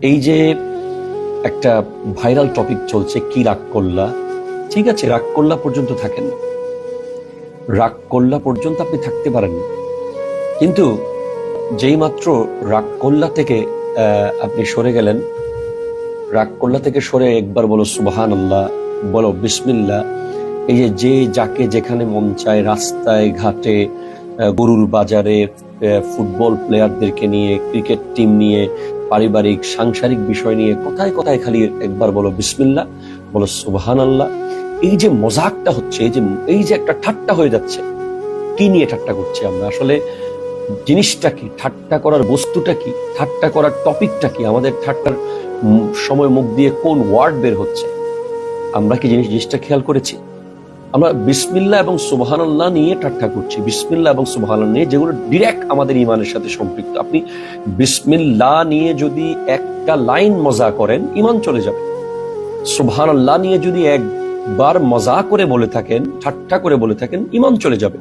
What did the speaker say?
এই যে একটা ভাইরাল টপিক চলছে, কি রাগ করলা, ঠিক আছে, রাগ করলা পর্যন্ত থাকেন, রাগ করলা পর্যন্ত আপনি থাকতে পারেন, কিন্তু যেই মাত্র রাগ করলা থেকে আপনি সরে গেলেন, রাগ করলা থেকে সরে একবার বলো সুবহানাল্লাহ, বলো বিসমিল্লাহ। এই যে যে যাকে যেখানে মন চায়, রাস্তায় ঘাটে, গরুর বাজারে, ফুটবল প্লেয়ারদেরকে নিয়ে, ক্রিকেট টিম নিয়ে, পারিবারিক সাংসারিক বিষয় নিয়ে, কোথায় কোথায় খালি একবার বলো বিসমিল্লাহ, বলো সুবহানাল্লাহ। এই যে মজাকটা হচ্ছে, এই যে একটা ঠাট্টা হয়ে যাচ্ছে, কি নিয়ে ঠাট্টা করছি আমরা আসলে? জিনিসটা কি, ঠাট্টা করার বস্তুটা কি, ঠাট্টা করার টপিকটা কি, আমাদের ঠাট্টার সময় মুখ দিয়ে কোন ওয়ার্ড বের হচ্ছে, আমরা কি জিনিসটা খেয়াল করেছি? আমরা বিসমিল্লাহ এবং সুবহানাল্লাহ নিয়ে ঠাট্টা করছি, বিসমিল্লাহ এবং সুবহানাল্লাহ নিয়ে, যেগুলো ডিরেক্ট আমাদের ইমানের সাথে সম্পৃক্ত। আপনি বিসমিল্লাহ নিয়ে যদি একটা লাইন মজা করেন, ইমান চলে যাবে। সুবহানাল্লাহ নিয়ে যদি একবার মজা করে বলে থাকেন, ঠাট্টা করে বলে থাকেন, ইমান চলে যাবে।